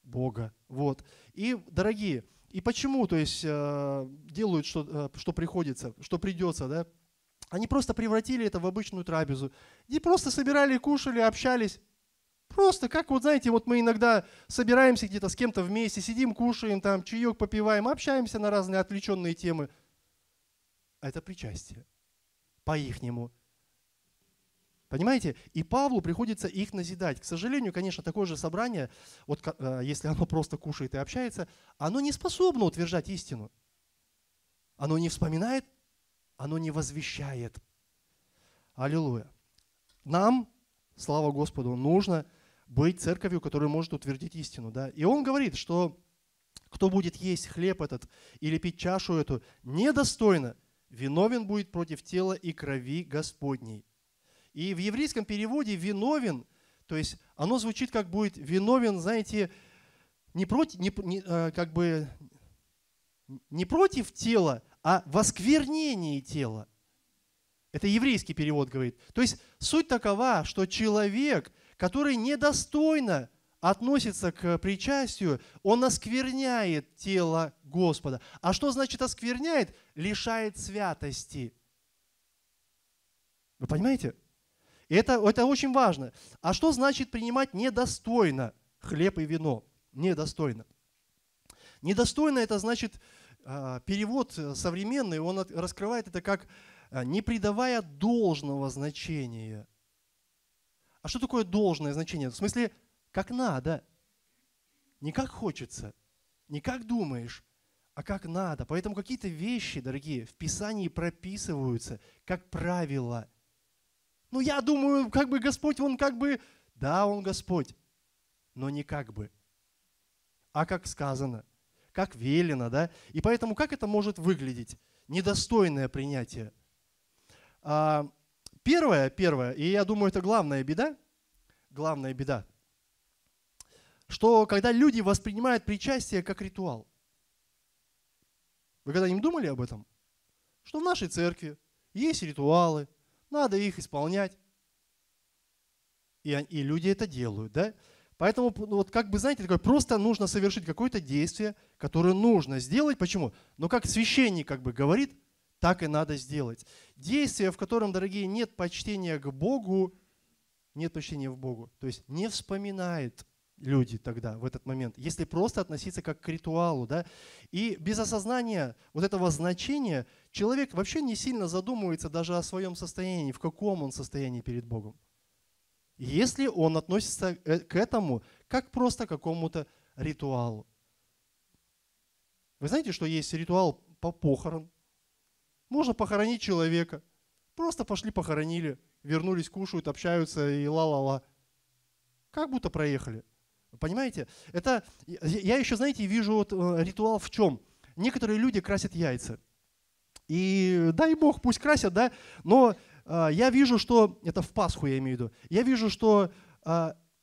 Бога. Вот. И, дорогие, и почему, то есть, делают, что приходится, что придется, да? Они просто превратили это в обычную трапезу. И просто собирали, кушали, общались. Просто, как вот, знаете, вот мы иногда собираемся где-то с кем-то вместе, сидим, кушаем, там, чаек попиваем, общаемся на разные отвлеченные темы. А это причастие. По-ихнему. Понимаете? И Павлу приходится их назидать. К сожалению, конечно, такое же собрание, вот если оно просто кушает и общается, оно не способно утверждать истину. Оно не вспоминает, оно не возвещает. Аллилуйя. Нам, слава Господу, нужно быть церковью, которая может утвердить истину. Да? И он говорит, что кто будет есть хлеб этот или пить чашу эту недостойно, виновен будет против тела и крови Господней. И в еврейском переводе «виновен», то есть оно звучит как будет виновен, знаете, не против тела, а в осквернении тела. Это еврейский перевод говорит. То есть суть такова, что человек, который недостойно относится к причастию, он оскверняет тело Господа. А что значит оскверняет? Лишает святости. Вы понимаете? Это очень важно. А что значит принимать недостойно хлеб и вино? Недостойно. Недостойно это значит, перевод современный, он раскрывает это как не придавая должного значения. А что такое должное значение? В смысле, как надо. Не как хочется, не как думаешь, а как надо. Поэтому какие-то вещи, дорогие, в Писании прописываются как правило. Ну, я думаю, как бы Господь, Он как бы, да, Он Господь, но не как бы, а как сказано, как велено, да? И поэтому как это может выглядеть? Недостойное принятие. Первое, и я думаю, это главная беда, что когда люди воспринимают причастие как ритуал. Вы когда-нибудь думали об этом? Что в нашей церкви есть ритуалы, надо их исполнять. И люди это делают, да? Поэтому, вот как бы, знаете, такое, просто нужно совершить какое-то действие, которое нужно сделать. Почему? Но как священник как бы говорит, так и надо сделать. Действие, в котором, дорогие, нет почтения к Богу, нет почтения в Богу. То есть не вспоминает люди тогда, в этот момент, если просто относиться как к ритуалу, да, и без осознания вот этого значения человек вообще не сильно задумывается даже о своем состоянии, в каком он состоянии перед Богом. Если он относится к этому как просто к какому-то ритуалу. Вы знаете, что есть ритуал по похорон? Можно похоронить человека. Просто пошли похоронили, вернулись, кушают, общаются и ла-ла-ла. Как будто проехали. Понимаете? Это, я еще, знаете, вижу вот ритуал в чем? Некоторые люди красят яйца. И дай Бог, пусть красят, да, но я вижу, что, это в Пасху я имею в виду, я вижу, что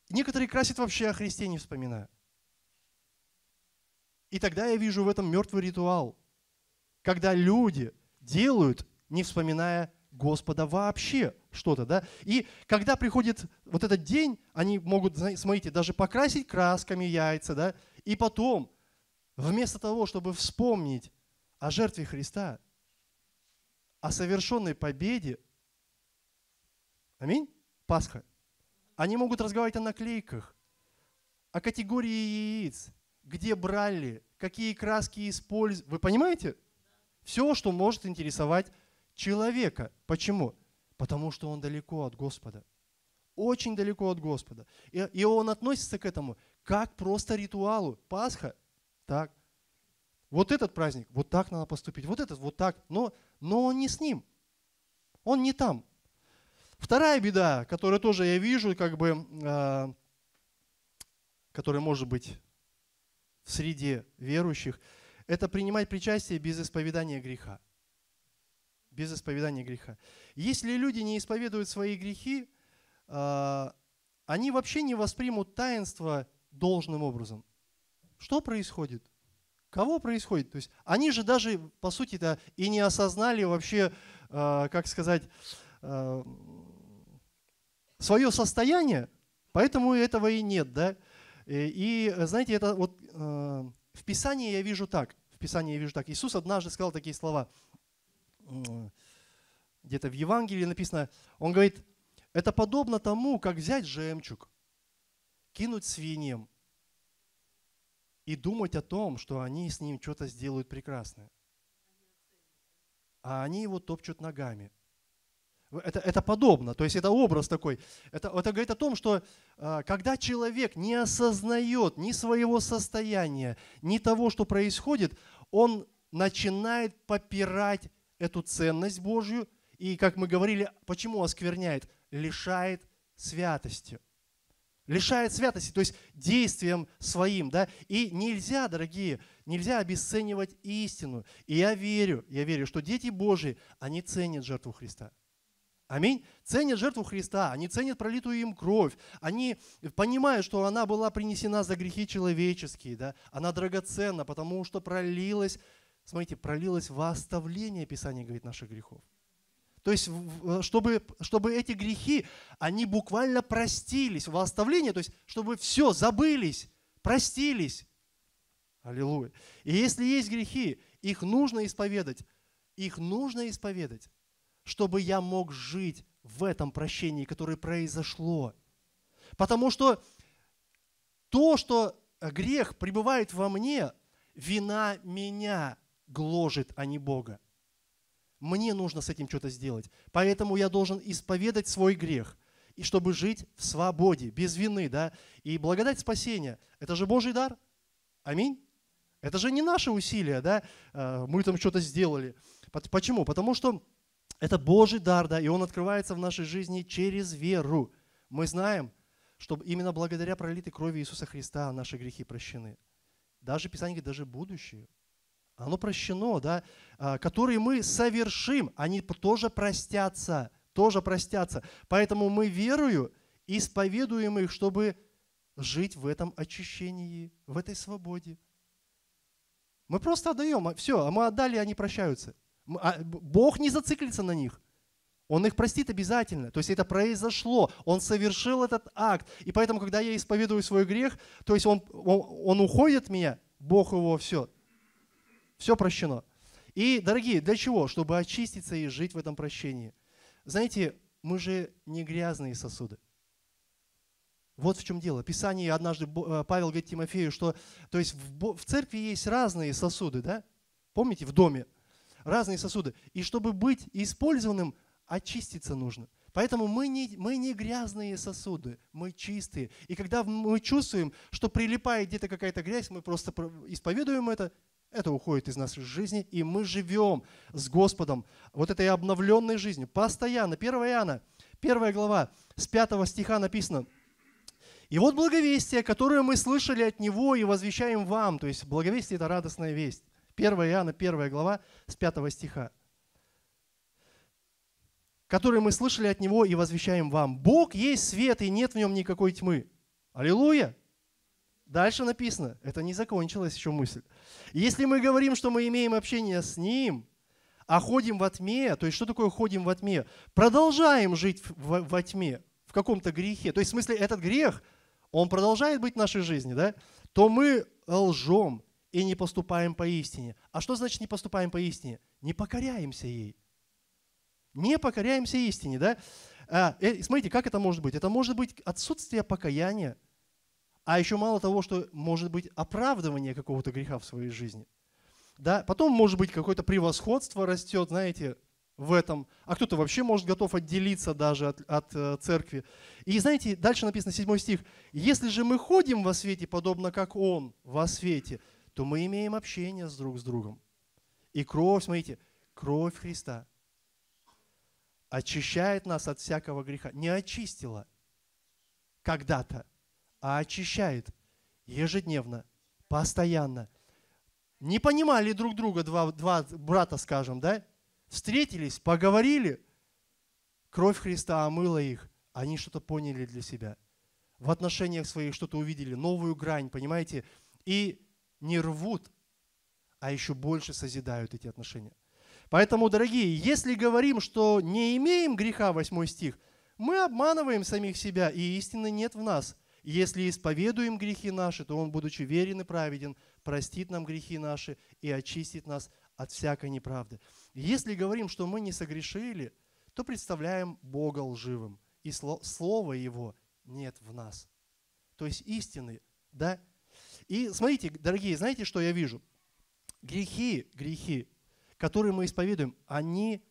некоторые красят вообще о Христе не вспоминая. И тогда я вижу в этом мертвый ритуал, когда люди делают, не вспоминая Господа вообще что-то, да. И когда приходит вот этот день, они могут, смотрите, даже покрасить красками яйца, да, и потом, вместо того, чтобы вспомнить о жертве Христа, о совершенной победе, аминь, Пасха, они могут разговаривать о наклейках, о категории яиц, где брали, какие краски использовали. Вы понимаете? Все, что может интересовать человека. Почему? Потому что он далеко от Господа. Очень далеко от Господа. И он относится к этому как просто ритуалу. Пасха, так. Вот этот праздник, вот так надо поступить. Вот этот, вот так. Но он не с ним. Он не там. Вторая беда, которую тоже я вижу, как бы, которая может быть в среде верующих, это принимать причастие без исповедания греха. без исповедания греха. Если люди не исповедуют свои грехи, они вообще не воспримут таинство должным образом. Что происходит? Кого происходит? То есть они же даже, по сути-то, и не осознали вообще, как сказать, свое состояние, поэтому этого и нет, да? И знаете, это вот в Писании я вижу так. В Писании я вижу так. Иисус однажды сказал такие слова. Где-то в Евангелии написано, он говорит, это подобно тому, как взять жемчуг, кинуть свиньям и думать о том, что они с ним что-то сделают прекрасное. А они его топчут ногами. Это подобно, то есть это образ такой. Это говорит о том, что когда человек не осознает ни своего состояния, ни того, что происходит, он начинает попирать эту ценность Божью. И, как мы говорили, почему оскверняет? Лишает святости. Лишает святости, то есть действием своим. Да? И нельзя, дорогие, нельзя обесценивать истину. И я верю, что дети Божьи, они ценят жертву Христа. Аминь. Ценят жертву Христа, они ценят пролитую им кровь, они понимают, что она была принесена за грехи человеческие, да? Она драгоценна, потому что пролилось, смотрите, пролилось во оставление, Писание говорит, наших грехов. То есть, чтобы эти грехи, они буквально простились, во оставление, то есть, чтобы все, забылись, простились. Аллилуйя. И если есть грехи, их нужно исповедать, чтобы я мог жить в этом прощении, которое произошло. Потому что то, что грех пребывает во мне, вина меня гложет, а не Бога. Мне нужно с этим что-то сделать. Поэтому я должен исповедать свой грех, и чтобы жить в свободе, без вины. Да? И благодать спасения – это же Божий дар. Аминь. Это же не наши усилия, да? Мы там что-то сделали. Почему? Потому что это Божий дар, да, и он открывается в нашей жизни через веру. Мы знаем, что именно благодаря пролитой крови Иисуса Христа наши грехи прощены. Даже Писание говорит, даже будущее. Оно прощено, да, которые мы совершим, они тоже простятся. Поэтому мы верою исповедуем их, чтобы жить в этом очищении, в этой свободе. Мы просто отдаем, все, мы отдали, они прощаются. Бог не зациклится на них. Он их простит обязательно. То есть это произошло. Он совершил этот акт. И поэтому, когда я исповедую свой грех, то есть он уходит от меня, Бог его все прощено. И, дорогие, для чего? Чтобы очиститься и жить в этом прощении. Знаете, мы же не грязные сосуды. Вот в чем дело. Писание однажды Павел говорит Тимофею, что то есть в церкви есть разные сосуды, да? Помните, в доме? Разные сосуды. И чтобы быть использованным, очиститься нужно. Поэтому мы не грязные сосуды, мы чистые. И когда мы чувствуем, что прилипает где-то какая-то грязь, мы просто исповедуем это уходит из нашей жизни, и мы живем с Господом вот этой обновленной жизнью. Постоянно. 1 Иоанна, 1 глава, с 5 стиха написано: «И вот благовестие, которое мы слышали от Него и возвещаем вам». То есть благовестие – это радостная весть. 1 Иоанна, 1 глава, с 5 стиха. «Которые мы слышали от Него и возвещаем вам. Бог есть свет, и нет в нем никакой тьмы». Аллилуйя! Дальше написано, это не закончилась еще мысль. Если мы говорим, что мы имеем общение с Ним, а ходим во тьме, то есть что такое ходим во тьме? Продолжаем жить во тьме, в каком-то грехе. То есть в смысле этот грех, он продолжает быть в нашей жизни, да? То мы лжем и не поступаем по истине. А что значит не поступаем по истине? Не покоряемся ей. Не покоряемся истине, да? Смотрите, как это может быть? Это может быть отсутствие покаяния, а еще мало того, что может быть оправдывание какого-то греха в своей жизни. Да? Потом может быть какое-то превосходство растет, знаете, в этом. А кто-то вообще может готов отделиться даже от церкви. И знаете, дальше написано 7 стих. «Если же мы ходим во свете, подобно как Он во свете, то мы имеем общение друг с другом. И кровь, смотрите, кровь Христа очищает нас от всякого греха». Не очистила когда-то, а очищает ежедневно, постоянно. Не понимали друг друга два брата, скажем, да? встретились, поговорили, кровь Христа омыла их, они что-то поняли для себя. В отношениях своих что-то увидели, новую грань, понимаете? И не рвут, а еще больше созидают эти отношения. Поэтому, дорогие, если говорим, что не имеем греха, 8 стих, мы обманываем самих себя, и истины нет в нас. Если исповедуем грехи наши, то Он, будучи верен и праведен, простит нам грехи наши и очистит нас от всякой неправды. Если говорим, что мы не согрешили, то представляем Бога лживым, и Слово Его нет в нас. То есть истины, да? И смотрите, дорогие, знаете, что я вижу? Грехи, которые мы исповедуем, они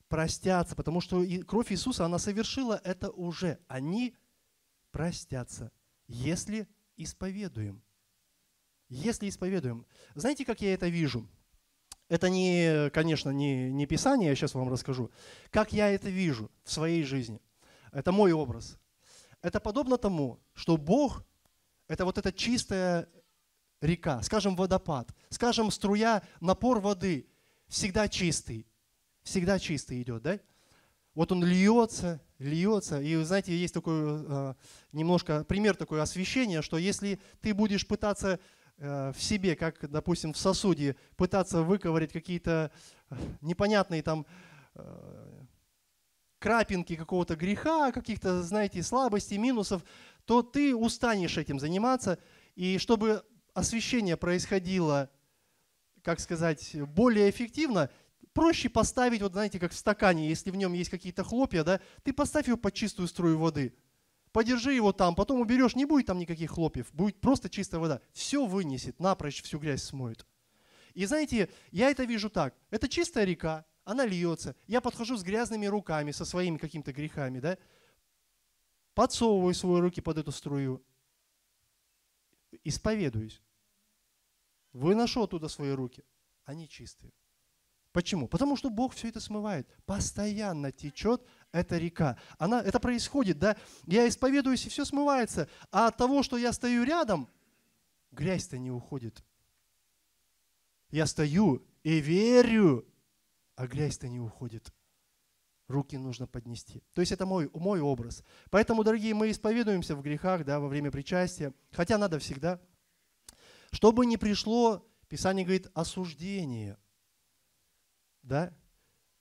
простятся, потому что кровь Иисуса, она совершила это уже. Они простятся, если исповедуем. Если исповедуем. Знаете, как я это вижу? Это, конечно, не Писание, я сейчас вам расскажу. Как я это вижу в своей жизни. Это мой образ. Это подобно тому, что Бог – это вот эта чистая река, скажем, водопад, скажем, струя, напор воды, всегда чистый идет, да? Вот он льется, и, знаете, есть такой немножко пример такое освещение, что если ты будешь пытаться в себе, как, допустим, в сосуде, пытаться выковырять какие-то непонятные там крапинки какого-то греха, каких-то, знаете, слабостей, минусов, то ты устанешь этим заниматься, и чтобы освещение происходило, как сказать, более эффективно, проще поставить, вот знаете, как в стакане, если в нем есть какие-то хлопья, да, ты поставь его под чистую струю воды, подержи его там, потом уберешь, не будет там никаких хлопьев, будет просто чистая вода. Все вынесет, напрочь всю грязь смоет. И знаете, я это вижу так, это чистая река, она льется, я подхожу с грязными руками, со своими какими-то грехами, да, подсовываю свои руки под эту струю, исповедуюсь, выношу оттуда свои руки, они чистые. Почему? Потому что Бог все это смывает. Постоянно течет эта река. Это происходит, да? Я исповедуюсь, и все смывается. А от того, что я стою рядом, грязь-то не уходит. Я стою и верю, а грязь-то не уходит. Руки нужно поднести. То есть это мой образ. Поэтому, дорогие, мы исповедуемся в грехах, да, во время причастия. Хотя надо всегда. Чтобы не пришло, Писание говорит, осуждение. Да?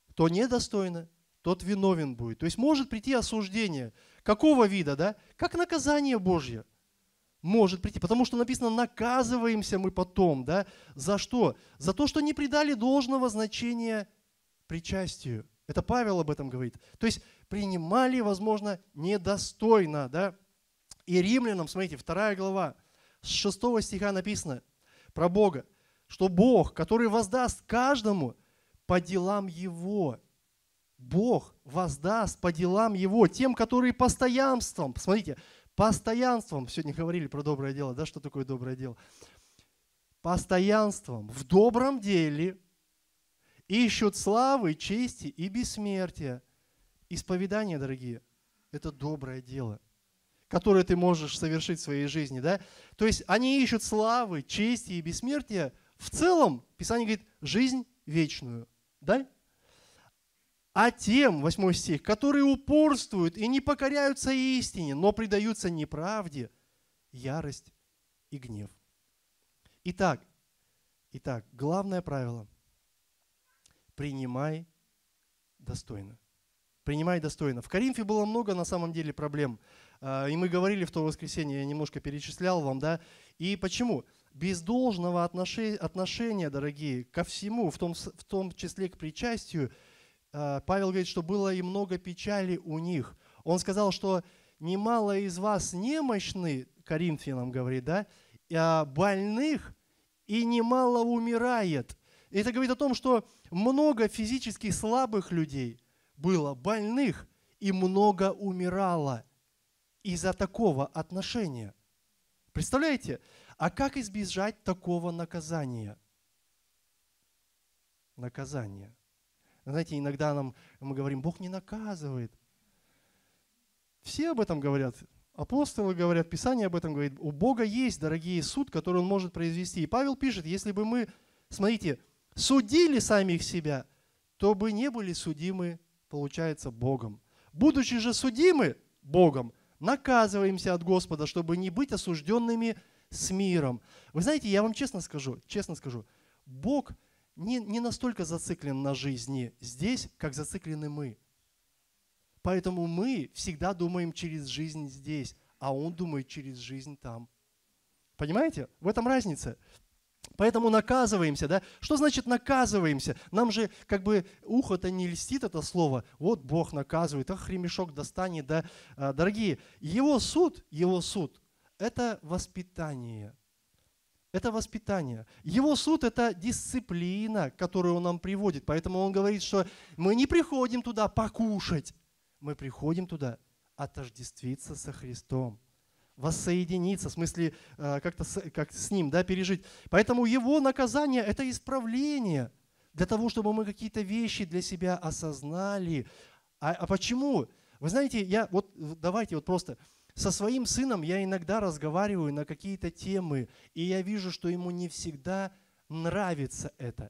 Кто недостойно, тот виновен будет. То есть может прийти осуждение. Какого вида? Да? Как наказание Божье может прийти. Потому что написано, наказываемся мы потом. Да? За что? За то, что не придали должного значения причастию. Это Павел об этом говорит. То есть принимали, возможно, недостойно. Да? И Римлянам, смотрите, 2 глава, с 6 стиха написано про Бога, что Бог, который воздаст каждому по делам Его. Бог воздаст по делам Его, тем, которые постоянством, смотрите, постоянством, сегодня говорили про доброе дело, да, что такое доброе дело? Постоянством в добром деле ищут славы, чести и бессмертия. Исповедание, дорогие, это доброе дело, которое ты можешь совершить в своей жизни, да? То есть они ищут славы, чести и бессмертия, в целом, Писание говорит, жизнь вечную. Да? А тем, 8 стих, которые упорствуют и не покоряются истине, но предаются неправде, ярость и гнев. Итак, главное правило – принимай достойно. Принимай достойно. В Коринфе было много на самом деле проблем. И мы говорили в то воскресенье, я немножко перечислял вам, да. И почему? Без должного отношения, дорогие, ко всему, в том числе к причастию, Павел говорит, что было и много печали у них. Он сказал, что немало из вас немощны, Коринфянам говорит, да, больных, и немало умирает. Это говорит о том, что много физически слабых людей было, больных, и много умирало из-за такого отношения. Представляете? А как избежать такого наказания? Наказание. Знаете, иногда мы говорим, Бог не наказывает. Все об этом говорят. Апостолы говорят, Писание об этом говорит. У Бога есть, дорогие, суд, который Он может произвести. И Павел пишет, если бы мы, смотрите, судили самих себя, чтобы не были судимы, получается, Богом. Будучи же судимы Богом, наказываемся от Господа, чтобы не быть осужденными с миром. Вы знаете, я вам честно скажу, Бог не настолько зациклен на жизни здесь, как зациклены мы. Поэтому мы всегда думаем через жизнь здесь, а Он думает через жизнь там. Понимаете? В этом разница. Поэтому наказываемся, да? Что значит наказываемся? Нам же как бы ухо-то не льстит это слово. Вот Бог наказывает, ах, ремешок достанет, да? Дорогие, Его суд, это воспитание. Это воспитание. Его суд – это дисциплина, которую Он нам приводит. Поэтому Он говорит, что мы не приходим туда покушать. Мы приходим туда отождествиться со Христом. Воссоединиться, в смысле как с Ним, да, пережить. Поэтому Его наказание – это исправление для того, чтобы мы какие-то вещи для себя осознали. А почему? Вы знаете, давайте просто со своим сыном я иногда разговариваю на какие-то темы, и я вижу, что ему не всегда нравится это.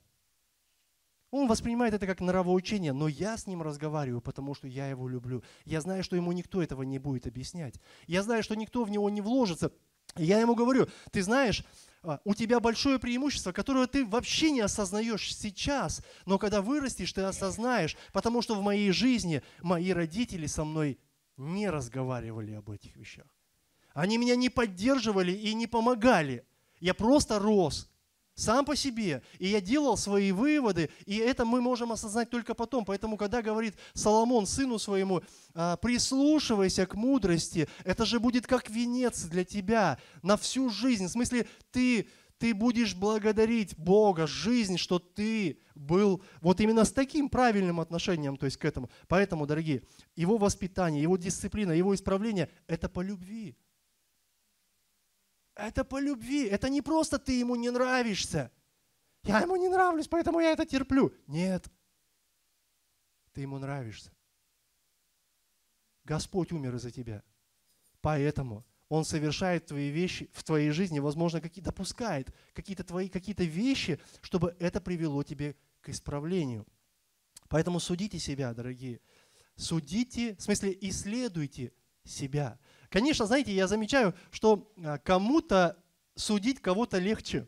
Он воспринимает это как нравоучение, но я с ним разговариваю, потому что я его люблю. Я знаю, что ему никто этого не будет объяснять. Я знаю, что никто в него не вложится. И я ему говорю, ты знаешь, у тебя большое преимущество, которое ты вообще не осознаешь сейчас, но когда вырастешь, ты осознаешь, потому что в моей жизни мои родители со мной не разговаривали об этих вещах. Они меня не поддерживали и не помогали. Я просто рос. Сам по себе. И я делал свои выводы, и это мы можем осознать только потом. Поэтому, когда говорит Соломон сыну своему, прислушивайся к мудрости, это же будет как венец для тебя на всю жизнь. В смысле, ты будешь благодарить Бога, жизнь, что ты был вот именно с таким правильным отношением, то есть к этому. Поэтому, дорогие, его воспитание, его дисциплина, его исправление – это по любви. Это по любви. Это не просто ты ему не нравишься. Я ему не нравлюсь, поэтому я это терплю. Нет. Ты ему нравишься. Господь умер из-за тебя. Поэтому Он совершает твои вещи в твоей жизни, возможно, допускает какие-то вещи, чтобы это привело тебе к исправлению. Поэтому судите себя, дорогие. Судите, в смысле, исследуйте себя. Конечно, знаете, я замечаю, что кому-то судить кого-то легче.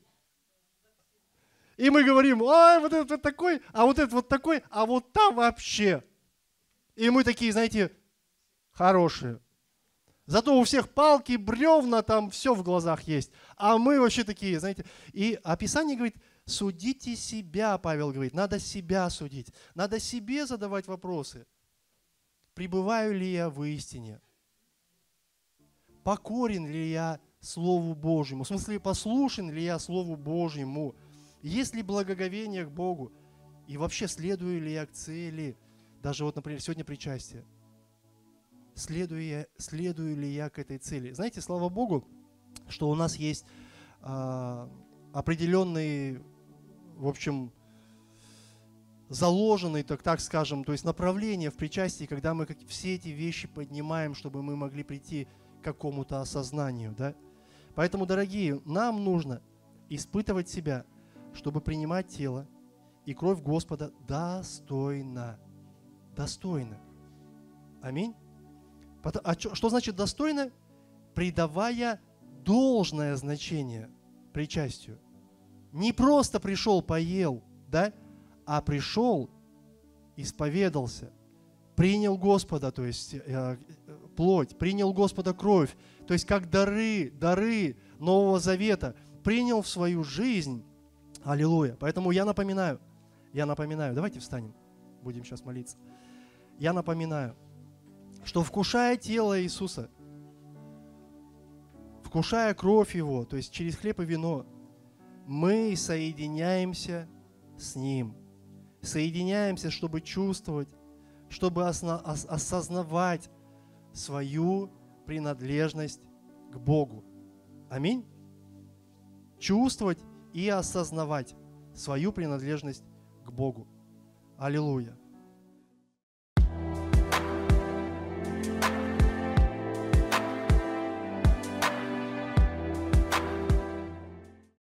И мы говорим, ой, вот этот вот такой, а вот этот вот такой, а вот там вообще. И мы такие, знаете, хорошие. Зато у всех палки, бревна, там все в глазах есть. А мы вообще такие, знаете. И Писание говорит, судите себя, Павел говорит, надо себя судить. Надо себе задавать вопросы. Пребываю ли я в истине? Покорен ли я Слову Божьему? В смысле, послушен ли я Слову Божьему? Есть ли благоговение к Богу? И вообще, следую ли я к цели? Даже вот, например, сегодня причастие. Следую ли я к этой цели? Знаете, слава Богу, что у нас есть определенные, в общем, заложенные, так скажем, то есть направления в причастии, когда мы все эти вещи поднимаем, чтобы мы могли прийти к какому-то осознанию. Да? Поэтому, дорогие, нам нужно испытывать себя, чтобы принимать тело и кровь Господа достойно. Достойно. Аминь. Что значит достойно? Придавая должное значение причастию. Не просто пришел, поел, да? А пришел, исповедался, принял Господа, то есть плоть, принял Господа кровь, то есть как дары Нового Завета, принял в свою жизнь. Аллилуйя. Поэтому я напоминаю, давайте встанем, будем сейчас молиться. Я напоминаю, что вкушая тело Иисуса, вкушая кровь Его, то есть через хлеб и вино, мы соединяемся с Ним. Соединяемся, чтобы чувствовать, чтобы осознавать свою принадлежность к Богу. Аминь. Чувствовать и осознавать свою принадлежность к Богу. Аллилуйя.